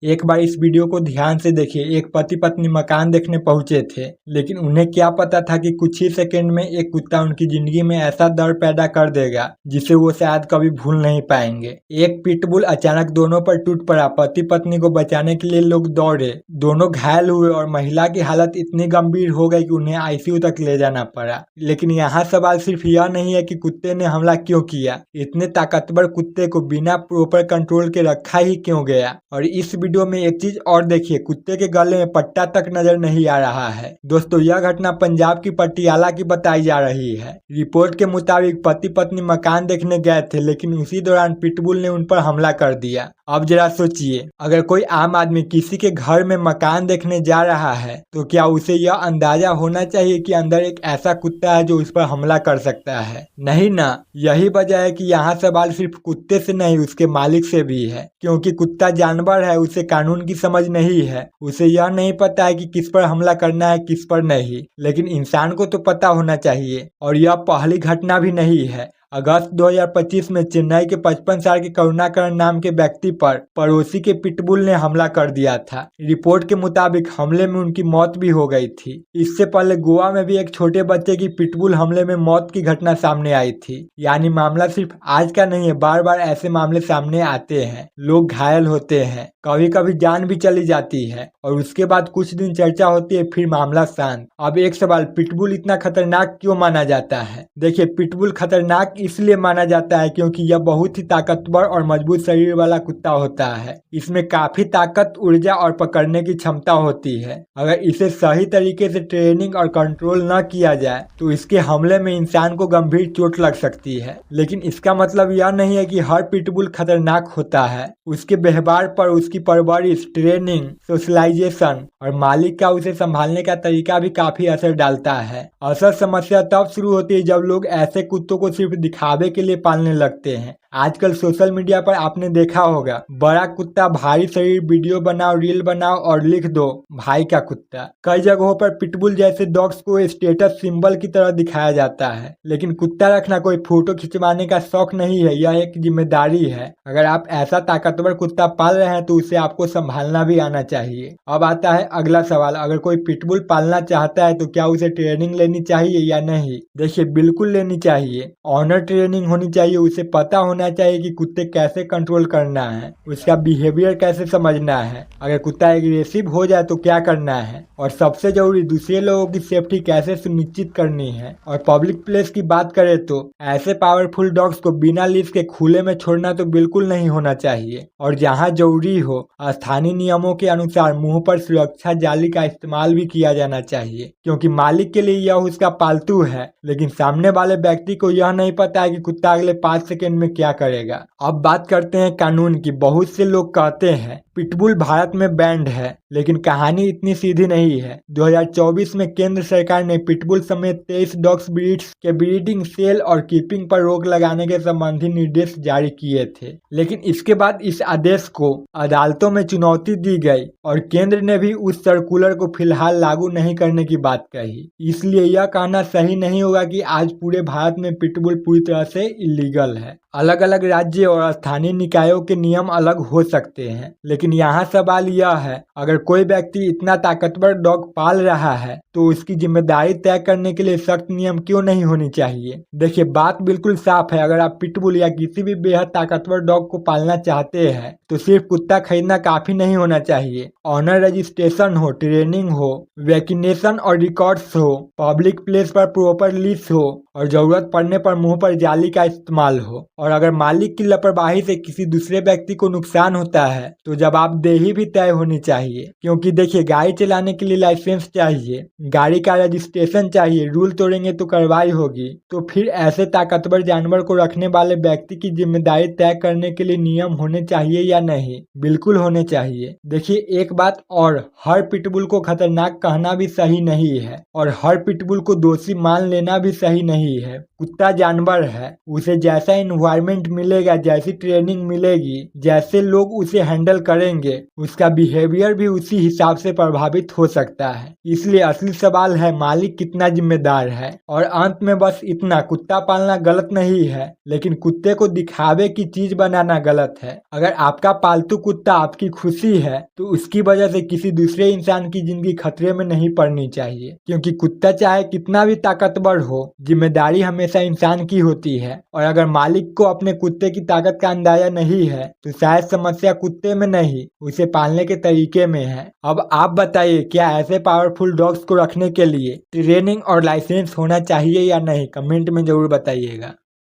एक बार इस वीडियो को ध्यान से देखिए। एक पति पत्नी मकान देखने पहुंचे थे, लेकिन उन्हें क्या पता था कि कुछ ही सेकंड में एक कुत्ता उनकी जिंदगी में ऐसा दर्द पैदा कर देगा जिसे वो शायद कभी भूल नहीं पाएंगे। एक पिटबुल अचानक दोनों पर टूट पड़ा। पति पत्नी को बचाने के लिए लोग दौड़े, दोनों घायल हुए और महिला की हालत इतनी गंभीर हो गई कि उन्हें आईसीयू तक ले जाना पड़ा। लेकिन यहाँ सवाल सिर्फ यह नहीं है कि कुत्ते ने हमला क्यों किया, इतने ताकतवर कुत्ते को बिना प्रॉपर कंट्रोल के रखा ही क्यों गया। और इस वीडियो में एक चीज और देखिए, कुत्ते के गले में पट्टा तक नजर नहीं आ रहा है। दोस्तों, यह घटना पंजाब की पटियाला की बताई जा रही है। रिपोर्ट के मुताबिक पति पत्नी मकान देखने गए थे, लेकिन उसी दौरान पिटबुल ने उन पर हमला कर दिया। अब जरा सोचिए, अगर कोई आम आदमी किसी के घर में मकान देखने जा रहा है तो क्या उसे यह अंदाजा होना चाहिए कि अंदर एक ऐसा कुत्ता है जो उस पर हमला कर सकता है? नहीं ना। यही वजह है कि यहाँ सवाल सिर्फ कुत्ते से नहीं, उसके मालिक से भी है। क्योंकि कुत्ता जानवर है, उसे कानून की समझ नहीं है, उसे यह नहीं पता है कि किस पर हमला करना है किस पर नहीं। लेकिन इंसान को तो पता होना चाहिए। और यह पहली घटना भी नहीं है। अगस्त 2025 में चेन्नई के 55 साल के करुणाकरण नाम के व्यक्ति पर पड़ोसी के पिटबुल ने हमला कर दिया था। रिपोर्ट के मुताबिक हमले में उनकी मौत भी हो गई थी। इससे पहले गोवा में भी एक छोटे बच्चे की पिटबुल हमले में मौत की घटना सामने आई थी। यानी मामला सिर्फ आज का नहीं है, बार बार ऐसे मामले सामने आते हैं, लोग घायल होते हैं, कभी कभी जान भी चली जाती है और उसके बाद कुछ दिन चर्चा होती है, फिर मामला शांत। अब एक सवाल, पिटबुल इतना खतरनाक क्यों माना जाता है? देखिए, पिटबुल खतरनाक इसलिए माना जाता है क्योंकि यह बहुत ही ताकतवर और मजबूत शरीर वाला कुत्ता होता है। इसमें काफी ताकत, ऊर्जा और पकड़ने की क्षमता होती है। अगर इसे सही तरीके से ट्रेनिंग और कंट्रोल न किया जाए तो इसके हमले में इंसान को गंभीर चोट लग सकती है। लेकिन इसका मतलब यह नहीं है कि हर पिटबुल खतरनाक होता है। उसके व्यवहार पर उसकी परवरिश, ट्रेनिंग, सोशलाइजेशन और मालिक का उसे संभालने का तरीका भी काफी असर डालता है। असल समस्या तब शुरू होती है जब लोग ऐसे कुत्तों को सिर्फ दिखावे के लिए पालने लगते हैं। आजकल सोशल मीडिया पर आपने देखा होगा, बड़ा कुत्ता, भारी शरीर, वीडियो बनाओ, रील बनाओ और लिख दो भाई का कुत्ता। कई जगहों पर पिटबुल जैसे डॉग्स को स्टेटस सिंबल की तरह दिखाया जाता है। लेकिन कुत्ता रखना कोई फोटो खिंचवाने का शौक नहीं है, यह एक जिम्मेदारी है। अगर आप ऐसा ताकतवर कुत्ता पाल रहे हैं तो उसे आपको संभालना भी आना चाहिए। अब आता है अगला सवाल, अगर कोई पिटबुल पालना चाहता है तो क्या उसे ट्रेनिंग लेनी चाहिए या नहीं? देखिए, बिल्कुल लेनी चाहिए। ऑनर ट्रेनिंग होनी चाहिए। उसे पता होना चाहिए कि कुत्ते कैसे कंट्रोल करना है, उसका बिहेवियर कैसे समझना है, अगर कुत्ता एग्रेसिव हो जाए तो क्या करना है, और सबसे जरूरी दूसरे लोगों की सेफ्टी कैसे सुनिश्चित करनी है। और पब्लिक प्लेस की बात करें तो ऐसे पावरफुल डॉग्स को बिना लीश के खुले में छोड़ना तो बिल्कुल नहीं होना चाहिए। और जहाँ जरूरी हो, स्थानीय नियमों के अनुसार मुंह पर सुरक्षा जाली का इस्तेमाल भी किया जाना चाहिए। क्योंकि मालिक के लिए यह उसका पालतू है, लेकिन सामने वाले व्यक्ति को यह नहीं पता है कि कुत्ता अगले 5 सेकंड में क्या करेगा। अब बात करते हैं कानून की। बहुत से लोग कहते हैं पिटबुल भारत में बैंड है, लेकिन कहानी इतनी सीधी नहीं है। 2024 में केंद्र सरकार ने पिटबुल समेत 23 डॉग्स ब्रीड्स के ब्रीडिंग, सेल और कीपिंग पर रोक लगाने के संबंधी निर्देश जारी किए थे। लेकिन इसके बाद इस आदेश को अदालतों में चुनौती दी गई और केंद्र ने भी उस सर्कुलर को फिलहाल लागू नहीं करने की बात कही। इसलिए यह कहना सही नहीं होगा कि आज पूरे भारत में पिटबुल पूरी तरह से इलीगल है। अलग अलग राज्य और स्थानीय निकायों के नियम अलग हो सकते हैं, लेकिन यहाँ सवाल यह है, अगर कोई व्यक्ति इतना ताकतवर डॉग पाल रहा है तो उसकी जिम्मेदारी तय करने के लिए सख्त नियम क्यों नहीं होनी चाहिए? देखिए, बात बिल्कुल साफ है। अगर आप पिटबुल या किसी भी बेहद ताकतवर डॉग को पालना चाहते हैं तो सिर्फ कुत्ता खरीदना काफी नहीं होना चाहिए। ऑनर रजिस्ट्रेशन हो, ट्रेनिंग हो, वैक्सीनेशन और रिकॉर्ड्स हो, पब्लिक प्लेस पर प्रॉपर लीश हो और जरूरत पड़ने पर मुंह पर जाली का इस्तेमाल हो। और अगर मालिक की लापरवाही से किसी दूसरे व्यक्ति को नुकसान होता है तो जवाबदेही भी तय होनी चाहिए। क्योंकि देखिए, गाड़ी चलाने के लिए लाइसेंस चाहिए, गाड़ी का रजिस्ट्रेशन चाहिए, रूल तोड़ेंगे तो कार्रवाई होगी। तो फिर ऐसे ताकतवर जानवर को रखने वाले व्यक्ति की जिम्मेदारी तय करने के लिए नियम होने चाहिए या नहीं? बिल्कुल होने चाहिए। देखिए, एक बात और, हर पिटबुल को खतरनाक कहना भी सही नहीं है और हर पिटबुल को दोषी मान लेना भी सही नहीं नहीं है। कुत्ता जानवर है, उसे जैसा इन्वायरमेंट मिलेगा, जैसी ट्रेनिंग मिलेगी, जैसे लोग उसे हैंडल करेंगे, उसका बिहेवियर भी उसी हिसाब से प्रभावित हो सकता है। इसलिए असली सवाल है मालिक कितना जिम्मेदार है। और अंत में बस इतना, कुत्ता पालना गलत नहीं है, लेकिन कुत्ते को दिखावे की चीज बनाना गलत है। अगर आपका पालतू कुत्ता आपकी खुशी है तो उसकी वजह से किसी दूसरे इंसान की जिंदगी खतरे में नहीं पड़नी चाहिए, क्योंकि कुत्ता चाहे कितना भी ताकतवर हो, जिम्मेदारी हमेशा इंसान की होती है। और अगर मालिक को अपने कुत्ते की ताकत का अंदाजा नहीं है तो शायद समस्या कुत्ते में नहीं, उसे पालने के तरीके में है। अब आप बताइए, क्या ऐसे पावरफुल डॉग्स को रखने के लिए ट्रेनिंग और लाइसेंस होना चाहिए या नहीं? कमेंट में जरूर बताइएगा।